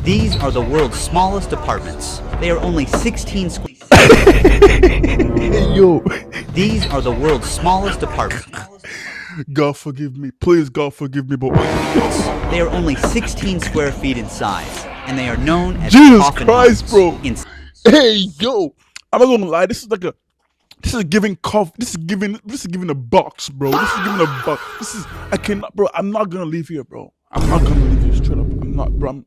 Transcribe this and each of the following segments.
These are the world's smallest apartments. They are only 16 square. Yo. These are the world's smallest apartments. God forgive me. Please, God forgive me, but They are only 16 square feet in size, and they are known as Jesus Coffin Christ, Homes. bro. Hey, yo. I'm not gonna lie. This is giving a box, bro. This is giving a box. I cannot, bro. I'm not gonna leave here, bro. I'm not gonna leave here straight up. I'm not, bro.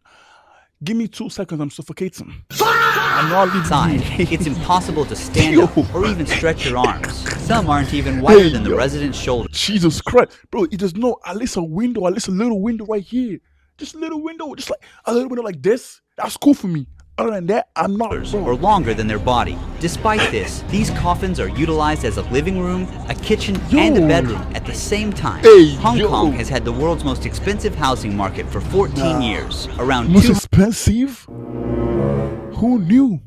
Give me 2 seconds. I'm suffocating. I'm not leaving Inside, here. it's impossible to stand up or even stretch your arms. Some aren't even wider than the resident's shoulder. Jesus Christ, bro. There's no at least a window, at least a little window right here. Just a little window, just like a little window like this. That's cool for me. Other than that, I'm not. Or longer than their body. Despite this, these coffins are utilized as a living room, a kitchen, and a bedroom at the same time. Hey, Hong Kong has had the world's most expensive housing market for 14 years. Around Most expensive? Who knew?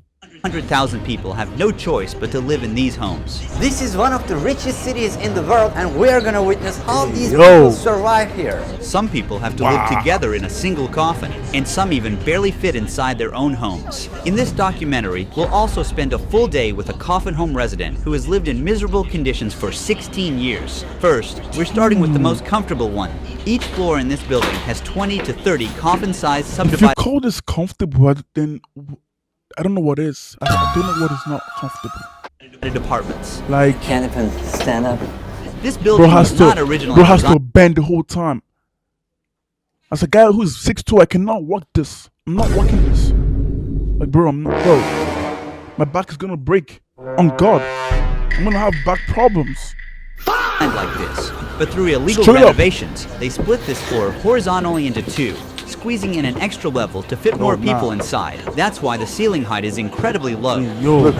200,000 people have no choice but to live in these homes. This is one of the richest cities in the world, and we are gonna witness how these Yo. people survive here. Some people have to live together in a single coffin, and some even barely fit inside their own homes. In this documentary, we'll also spend a full day with a Coffin Home resident who has lived in miserable conditions for 16 years. First, we're starting with the most comfortable one. Each floor in this building has 20 to 30 coffin-sized If you subdivided call this comfortable, then I don't know what is. I don't know what is not comfortable. apartments. Like, Can't even stand up. This building was not originally bro has to designed. bend the whole time. As a guy who's 6'2", I cannot walk this. I'm not walking this. Like, bro, my back is gonna break. On God, I'm gonna have back problems. like this, but through illegal Straight up. renovations, they split this floor horizontally into 2, squeezing in an extra level to fit more people inside. That's why the ceiling height is incredibly low. Yo, Look,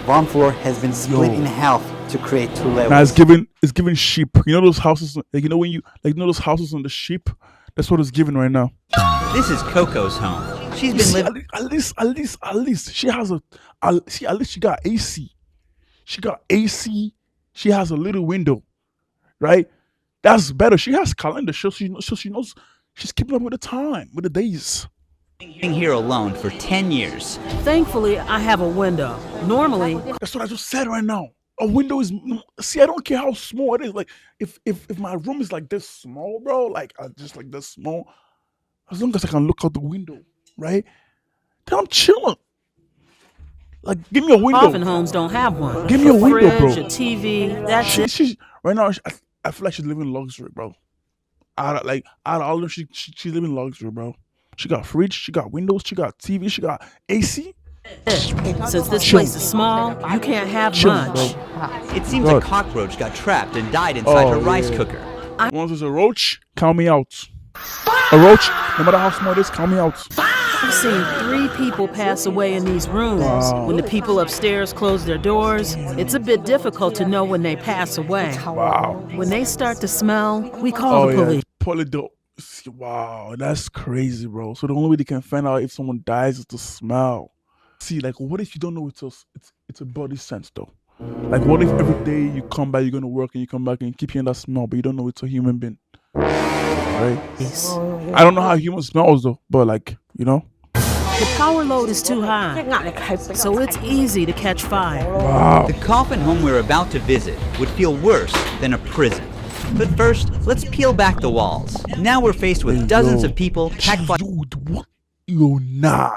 one floor has been split in half to create 2 levels. now it's giving sheep. You know those houses, like, you know when you like, you know those houses on the sheep. That's what it's giving right now. This is Coco's home. She's been living. At least she has at least she got AC. She got AC. She has a little window, right? That's better. She has calendar, so she knows she's keeping up with the time, with the days. Here alone for 10 years. Thankfully, I have a window. Normally, That's what I just said right now. A window is, see, I don't care how small it is. Like, if my room is like this small, bro, like just like this small, as long as I can look out the window, right? Then I'm chilling. Like, give me a window. Coffin Homes don't have one. Give me a window, bro. Fridge, a TV, that's it. She's right now. I feel like she's living luxury, bro. Out of all of them, she's living luxury, bro. She got fridge, she got windows, she got TV, she got AC. Since this place is small, you can't have much. It seems a cockroach got trapped and died inside her rice cooker. Once there's a roach, count me out. A roach, no matter how small it is, count me out. I've seen 3 people pass away in these rooms. When the people upstairs close their doors, it's a bit difficult to know when they pass away. Wow. When they start to smell, we call the police. Wow, that's crazy, bro. So the only way they can find out if someone dies is to smell. See, like, what if you don't know it's a body sense, though? Like, what if every day you come back, you're gonna work and you come back and you keep hearing that smell, but you don't know it's a human being, right? Yes. I don't know how human smells though, but like, you know. The power load is too high, so it's easy to catch fire. Wow. The Coffin Home we're about to visit would feel worse than a prison. But first, let's peel back the walls. Now we're faced with dozens of people packed Dude, what? Yo, nah.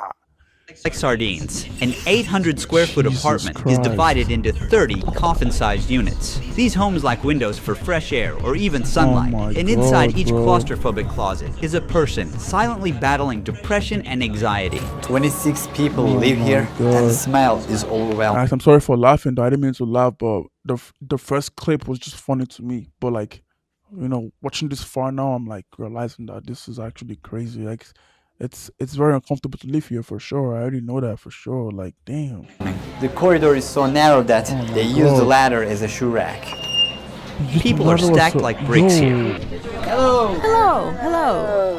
like sardines. An 800 square foot Jesus apartment is Christ. divided into 30 coffin-sized units. These homes lack windows for fresh air or even sunlight. my And inside God, each bro. claustrophobic closet is a person silently battling depression and anxiety. 26 people live here, and the smell is overwhelming. Guys, I'm sorry for laughing though. I didn't mean to laugh, but the first clip was just funny to me. But like, you know, watching this far now, I'm like realizing that this is actually crazy. Like, it's very uncomfortable to live here for sure. I already know that for sure. Like, damn. The corridor is so narrow that they use the ladder as a shoe rack. People are stacked like bricks here. Hello.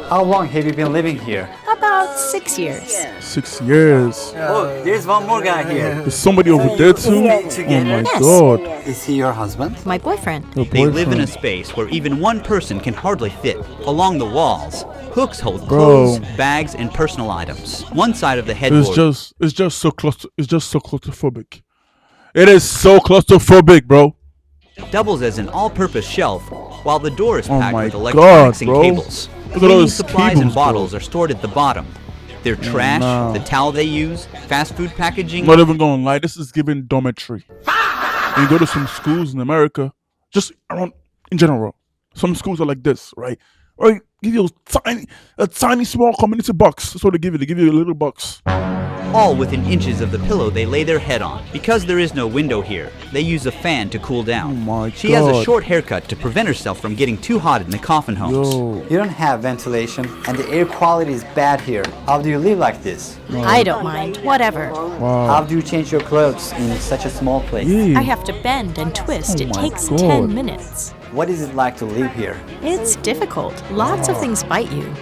How long have you been living here? About 6 years. 6 years. Oh, there's one more guy here. There's somebody over there too. Oh my Yes. God. Is he your husband? My boyfriend. Your They live in a boyfriend. space where even one person can hardly fit. Along the walls, Hooks hold Bro. clothes, bags, and personal items. One side of the headboard It's just so claustrophobic. It is so claustrophobic, bro. doubles as an all-purpose shelf, while the door is Oh packed my with electronics God, and bro. cables. Look at Cleaning those supplies cables, and bro. bottles are stored at the bottom. Their trash, nah. the towel they use, fast food packaging. I'm not even gonna lie, this is giving dormitory. When you go to some schools in America, just around in general, some schools are like this, right? Or give you a tiny small community box. That's what they give you. They give you a little box. All within inches of the pillow they lay their head on. Because there is no window here, they use a fan to cool down. Oh my She has a God. short haircut to prevent herself from getting too hot in the Coffin Homes. Yo, You don't have ventilation, and the air quality is bad here. How do you live like this? I don't mind, whatever. How do you change your clothes in such a small place? yeah. I have to bend and twist. Oh It my takes God. 10 minutes. What is it like to live here? It's difficult. Lots of things bite you.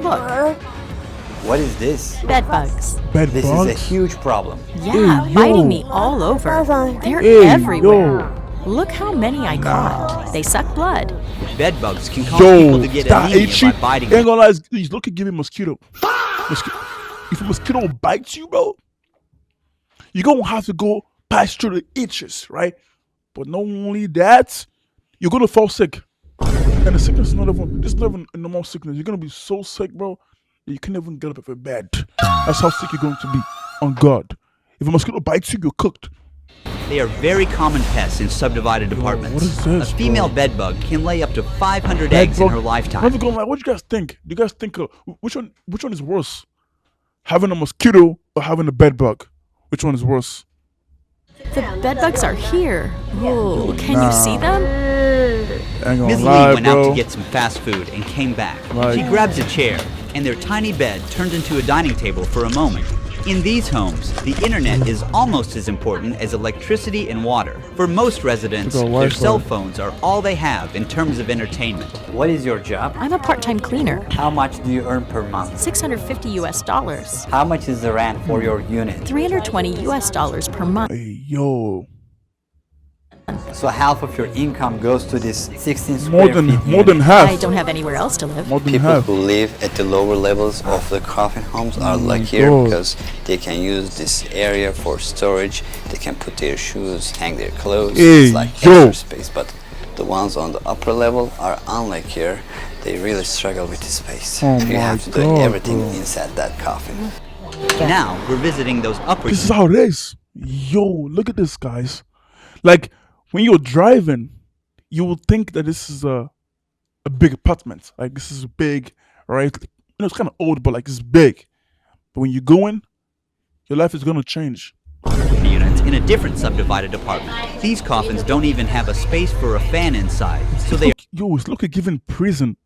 Look, What is this? bed bugs. Bed This bugs. is a huge problem. Yeah, Hey, yo. biting me all over. They're Hey, everywhere. Look how many I caught. They suck blood. Bed bugs can cause people to get that anemia ain't you. by biting Ain't them. gonna lie, he's looking giving mosquito. If a mosquito bites you, bro, you're gonna have to go past through the itches, right? But not only that, you're gonna fall sick. And the sickness is not even a normal sickness. You're gonna be so sick, bro, that you can't even get up off your bed. That's how sick you're going to be. On God. If a mosquito bites you, you're cooked. They are very common pests in subdivided apartments. what is this, a female bro? bed bug can lay up to 500 eggs in her I'm lifetime. never gonna lie. What do you guys think? Do you guys think which one is worse? Having a mosquito or having a bed bug? Which one is worse? The bed bugs are here. Ooh, can you see them? I ain't Ms. gonna Lee lie, went out bro. to get some fast food and came back. Like- She grabs a chair, and their tiny bed turns into a dining table for a moment. In these homes, the internet is almost as important as electricity and water. For most residents, Look at their Wi-Fi. cell phones are all they have in terms of entertainment. What is your job? I'm a part-time cleaner. How much do you earn per month? 650 US dollars. How much is the rent for your unit? 320 US dollars per month. Hey, yo. So half of your income goes to this 16 square More feet than unit. half. I don't have anywhere else to live. More than People half. who live at the lower levels of the coffin homes are Oh my luckier God. because they can use this area for storage. They can put their shoes, hang their clothes. Hey, it's like yo. extra space. But the ones on the upper level are unluckier. They really struggle with the space. Oh you my have to do God, everything bro. inside that coffin. Now, we're visiting those upper This is how it is. Yo, look at this, guys. Like, when you're driving, you would think that this is a big apartment. Like, this is big, right? You know, it's kind of old, but like, it's big. But when you go in, your life is gonna change. units in a different subdivided apartment. These coffins don't even have a space for a fan inside, so they Yo, it's like a given prison.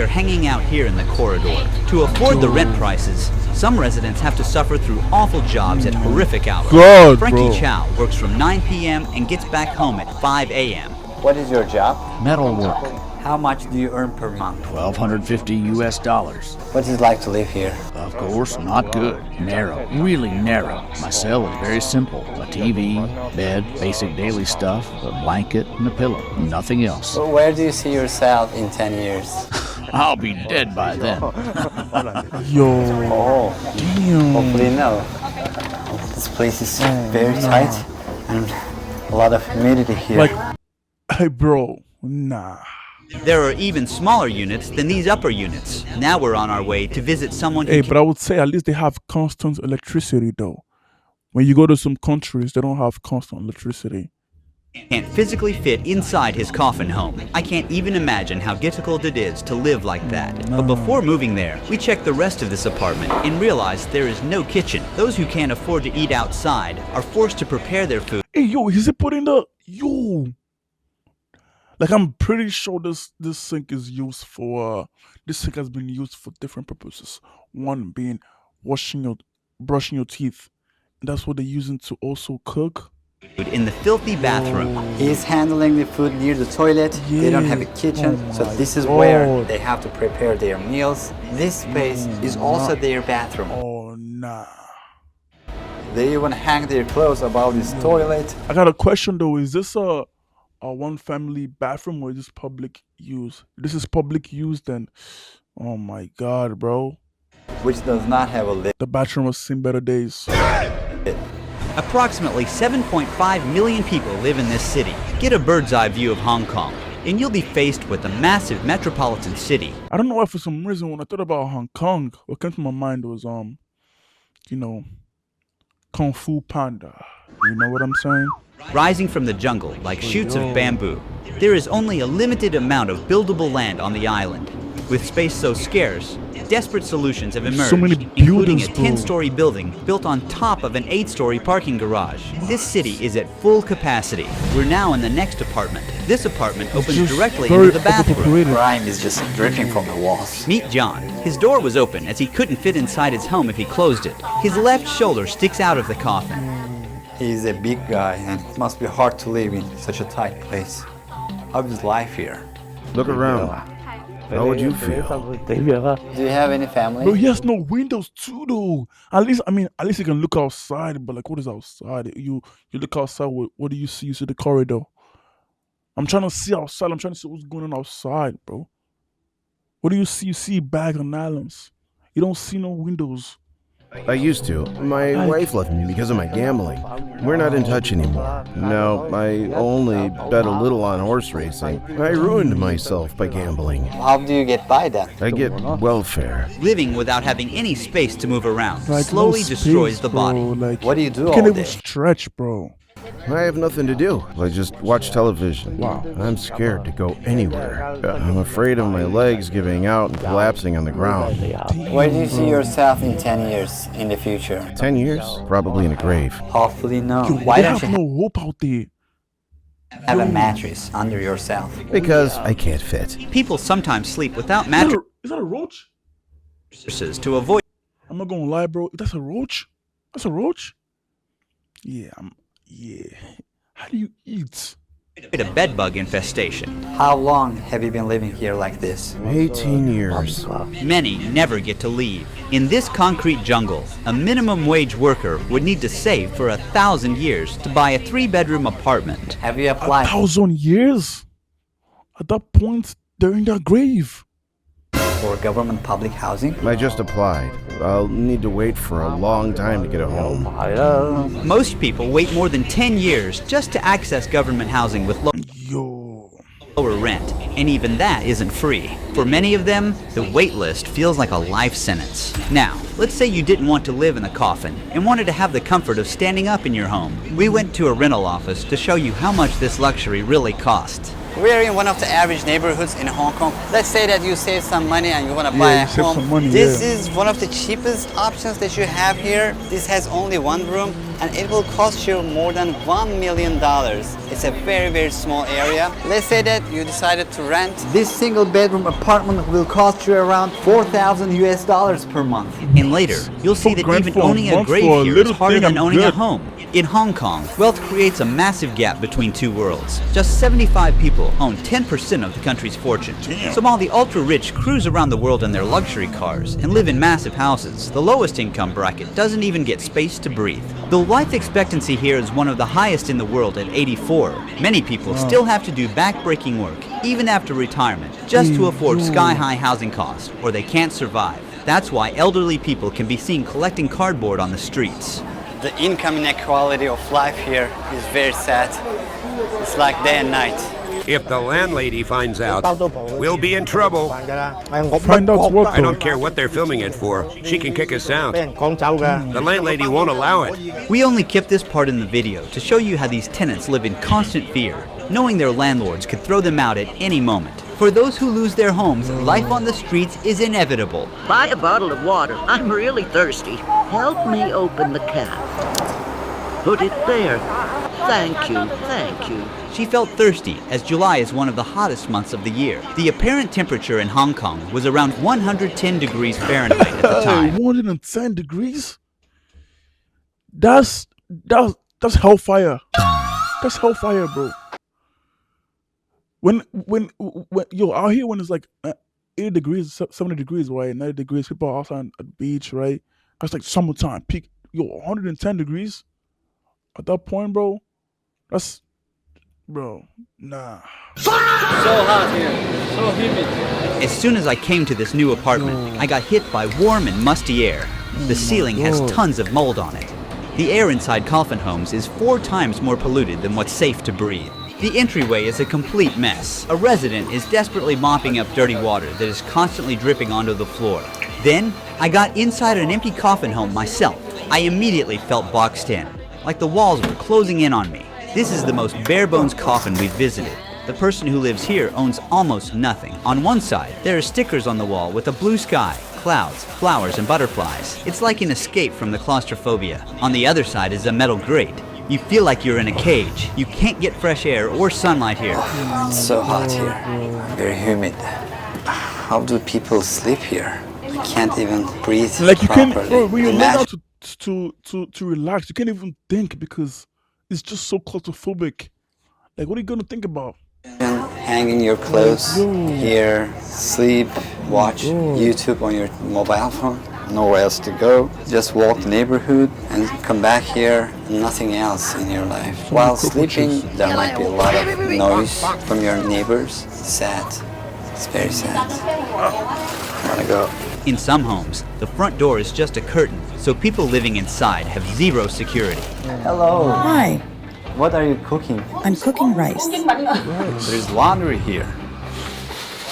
are hanging out here in the corridor. To afford the rent prices, some residents have to suffer through awful jobs at horrific hours. God, Frankie bro. Chow works from 9 p.m. and gets back home at 5 a.m. What is your job? Metal work, How much do you earn per month? 1,250 US dollars. What is it like to live here? Of course, not good. Narrow, really narrow. My cell is very simple. A TV, bed, basic daily stuff, a blanket, and a pillow. Nothing else. So where do you see yourself in 10 years? I'll be dead by then. Yo, Oh, damn. hopefully no. This place is very tight and a lot of humidity here. Like, hey, bro, nah. There are even smaller units than these upper units. Now we're on our way to visit someone who Hey, but I would say at least they have constant electricity, though. When you go to some countries, they don't have constant electricity. can't physically fit inside his coffin home. I can't even imagine how difficult it is to live like that. But before moving there, we checked the rest of this apartment and realized there is no kitchen. Those who can't afford to eat outside are forced to prepare their food Hey, yo, is it putting the yo? Like, I'm pretty sure this sink is used for. This sink has been used for different purposes. One being brushing your teeth. And that's what they're using to also cook. in the filthy bathroom. He's handling the food near the toilet. They don't have a kitchen, Oh so my this is where God. they have to prepare their meals. This space is also their bathroom. Oh, nah. They even hang their clothes above this toilet. I got a question though. Is this a one family bathroom or is this public use? This is public use then. Oh my God, bro. which does not have a lid. The bathroom has seen better days. Approximately 7.5 million people live in this city. Get a bird's eye view of Hong Kong, and you'll be faced with a massive metropolitan city. I don't know why for some reason when I thought about Hong Kong, what came to my mind was you know, Kung Fu Panda. You know what I'm saying? Rising from the jungle like shoots of bamboo, there is only a limited amount of buildable land on the island. With space so scarce, desperate solutions have emerged, So many including a buildings, bro. 10-story building built on top of an 8-story parking garage. This city is at full capacity. We're now in the next apartment. This apartment opens Just directly very into the bathroom. overpopulated. Grime is just dripping from the walls. Meet John. His door was open as he couldn't fit inside his home if he closed it. His left shoulder sticks out of the coffin. He's a big guy and it must be hard to live in such a tight place. How is life here? Look around. How would you feel? Do you have any family? Bro, he has no windows too, though. At least you can look outside. But like, what is outside? You look outside. What do you see? You see the corridor. I'm trying to see outside. I'm trying to see what's going on outside, bro. What do you see? You see bags and islands. You don't see no windows. I used to. My wife left me because of my gambling. We're not in touch anymore. No, I only bet a little on horse racing. I ruined myself by gambling. How do you get by then? I get welfare. Living without having any space to move around Like, slowly no space, destroys the bro. body. Like, What do you do you can't all even day? stretch, bro. I have nothing to do. I just watch television. Wow. I'm scared to go anywhere. I'm afraid of my legs giving out and collapsing on the ground. Where do you see yourself in 10 years in the future? 10 years? Probably in a grave. Hopefully no. Yo, Why they don't have you no hope out there. have a mattress under yourself? Because I can't fit. People sometimes sleep without Is that a roach? mattresses to avoid I'm not gonna lie, bro. That's a roach? That's a roach? Yeah, yeah. How do you eat? a bedbug infestation. How long have you been living here like this? 18 years. Many never get to leave. In this concrete jungle, a minimum wage worker would need to save for 1,000 years to buy a 3-bedroom apartment. Have you applied 1,000 years? At that point, they're in their grave. for government public housing? I just applied. I'll need to wait for a long time to get a home. Most people wait more than 10 years just to access government housing with Yo. lower rent, and even that isn't free. For many of them, the wait list feels like a life sentence. Now, let's say you didn't want to live in a coffin and wanted to have the comfort of standing up in your home. We went to a rental office to show you how much this luxury really costs. We're in one of the average neighborhoods in Hong Kong. Let's say that you save some money and you want to buy you a save home. some money, This yeah. is one of the cheapest options that you have here. This has only one room and it will cost you more than $1 million. It's a very, very small area. Let's say that you decided to rent. This single bedroom apartment will cost you around 4,000 US dollars per month. And later, you'll see that grand even for a owning a month grave for a here is little harder thing, than I'm owning a good. home. In Hong Kong, wealth creates a massive gap between two worlds. Just 75 people own 10% of the country's fortune. So while the ultra-rich cruise around the world in their luxury cars and live in massive houses, the lowest income bracket doesn't even get space to breathe. Though life expectancy here is one of the highest in the world at 84, many people still have to do back-breaking work, even after retirement, just to afford sky-high housing costs, or they can't survive. That's why elderly people can be seen collecting cardboard on the streets. The income inequality of life here is very sad. It's like day and night. If the landlady finds out, we'll be in trouble. Find out what, I don't care what they're filming it for. She can kick us out. The landlady won't allow it. We only kept this part in the video to show you how these tenants live in constant fear, knowing their landlords could throw them out at any moment. For those who lose their homes, life on the streets is inevitable. Buy a bottle of water. I'm really thirsty. Help me open the cap. Put it there. Thank you, thank you. She felt thirsty, as July is one of the hottest months of the year. The apparent temperature in Hong Kong was around 110 degrees Fahrenheit at the time. 110 degrees? That's hellfire. That's hellfire, bro. When yo, out here when it's like 80 degrees, 70 degrees, right? 90 degrees, people are outside at the beach, right? That's like summertime, peak. Yo, 110 degrees? At that point, bro, that's Bro, nah. So hot here. So humid. As soon as I came to this new apartment, I got hit by warm and musty air. The ceiling has tons of mold on it. The air inside Coffin Homes is 4 times more polluted than what's safe to breathe. The entryway is a complete mess. A resident is desperately mopping up dirty water that is constantly dripping onto the floor. Then, I got inside an empty coffin home myself. I immediately felt boxed in, like the walls were closing in on me. This is the most bare-bones coffin we've visited. The person who lives here owns almost nothing. On one side, there are stickers on the wall with a blue sky, clouds, flowers, and butterflies. It's like an escape from the claustrophobia. On the other side is a metal grate. You feel like you're in a cage. You can't get fresh air or sunlight here. It's so hot here. Very humid. How do people sleep here? I can't even breathe Like you properly. can't, bro, when you lay Imagine- down to relax, you can't even think because it's just so claustrophobic. Like, what are you gonna think about? hanging your clothes here, sleep, watch YouTube on your mobile phone. Nowhere else to go. Just walk the neighborhood and come back here. Nothing else in your life. While sleeping, there might be a lot of noise from your neighbors. Sad. It's very sad. I wanna go. In some homes, the front door is just a curtain, so people living inside have zero security. Hello. Hi, What are you cooking? I'm cooking rice. There's laundry here.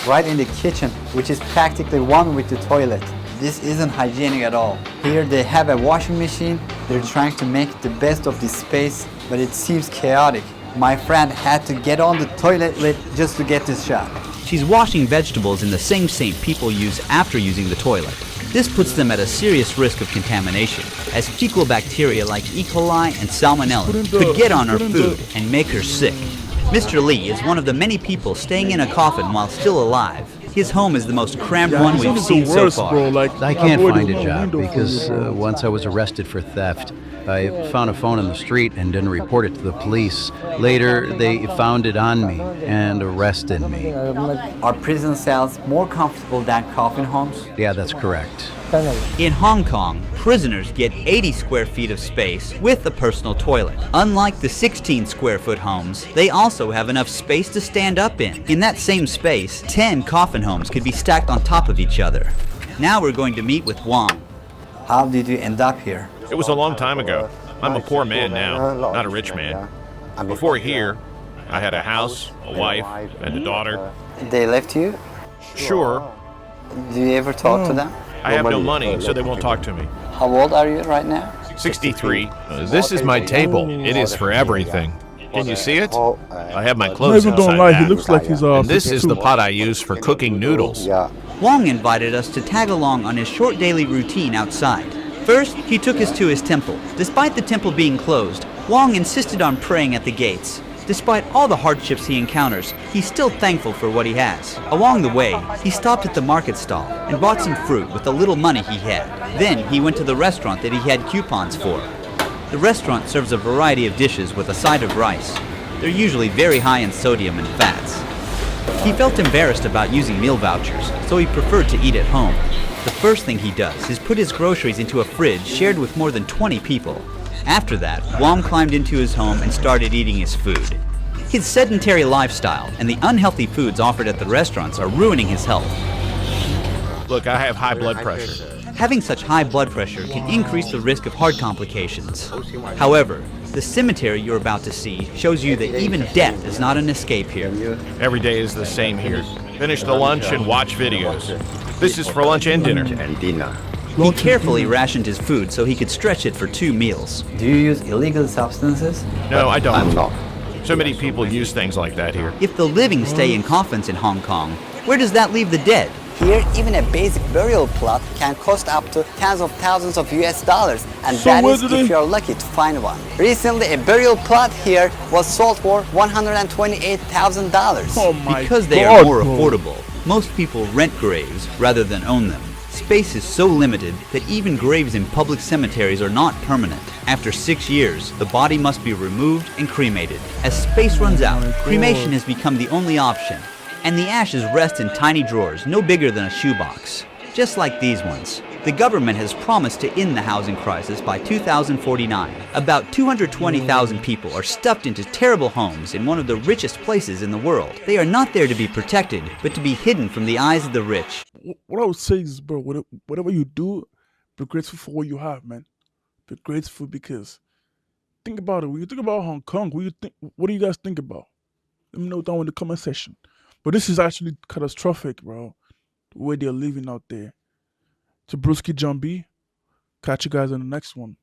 Right in the kitchen, which is practically one with the toilet. This isn't hygienic at all. Here they have a washing machine. They're trying to make the best of this space, but it seems chaotic. My friend had to get on the toilet lid just to get this shot. She's washing vegetables in the same sink people use after using the toilet. This puts them at a serious risk of contamination, as fecal bacteria like E. coli and Salmonella could get on her food and make her sick. Mr. Lee is one of the many people staying in a coffin while still alive. His home is the most crammed one we've seen so far. I can't find a job because once I was arrested for theft. I found a phone on the street and didn't report it to the police. Later, they found it on me and arrested me. Are prison cells more comfortable than coffin homes? Yeah, that's correct. In Hong Kong, prisoners get 80 square feet of space with a personal toilet. Unlike the 16 square foot homes, they also have enough space to stand up in. In that same space, 10 coffin homes could be stacked on top of each other. Now we're going to meet with Wong. How did you end up here? It was a long time ago. I'm a poor man now, not a rich man. Before here, I had a house, a wife, and a daughter. They left you? Sure, Do you ever talk to them? I have no money, so they won't talk to me. How old are you right now? 63. This is my table. It is for everything. Can you see it? I have my I clothes even don't outside lie. back. He looks like he's And this is 52. the pot I use for cooking noodles. Wong invited us to tag along on his short daily routine outside. First, he took us to his temple. Despite the temple being closed, Wong insisted on praying at the gates. Despite all the hardships he encounters, he's still thankful for what he has. Along the way, he stopped at the market stall and bought some fruit with the little money he had. Then he went to the restaurant that he had coupons for. The restaurant serves a variety of dishes with a side of rice. They're usually very high in sodium and fats. He felt embarrassed about using meal vouchers, so he preferred to eat at home. The first thing he does is put his groceries into a fridge shared with more than 20 people. After that, Wong climbed into his home and started eating his food. His sedentary lifestyle and the unhealthy foods offered at the restaurants are ruining his health. Look, I have high blood pressure. Having such high blood pressure can increase the risk of heart complications. However, the cemetery you're about to see shows you that even death is not an escape here. Every day is the same here. Finish the lunch and watch videos. This is for lunch and dinner. He carefully rationed his food so he could stretch it for 2 meals. Do you use illegal substances? No, I don't. So many people use things like that here. If the living stay in coffins in Hong Kong, where does that leave the dead? Here, even a basic burial plot can cost up to tens of thousands of US dollars, and So that where is do if they- you're lucky to find one. Recently, a burial plot here was sold for $128,000. Oh my Because they God, are more bro. affordable, most people rent graves rather than own them. Space is so limited that even graves in public cemeteries are not permanent. After 6 years, the body must be removed and cremated. As space runs out, cremation has become the only option, and the ashes rest in tiny drawers no bigger than a shoebox. just like these ones. The government has promised to end the housing crisis by 2049. About 220,000 people are stuffed into terrible homes in one of the richest places in the world. They are not there to be protected, but to be hidden from the eyes of the rich. What I would say is, bro, whatever you do, be grateful for what you have, man. Be grateful because think about it. When you think about Hong Kong, what do you guys think about? Let me know down in the comment section. But this is actually catastrophic, bro. The way they're living out there. To Brewski John B. Catch you guys in the next one.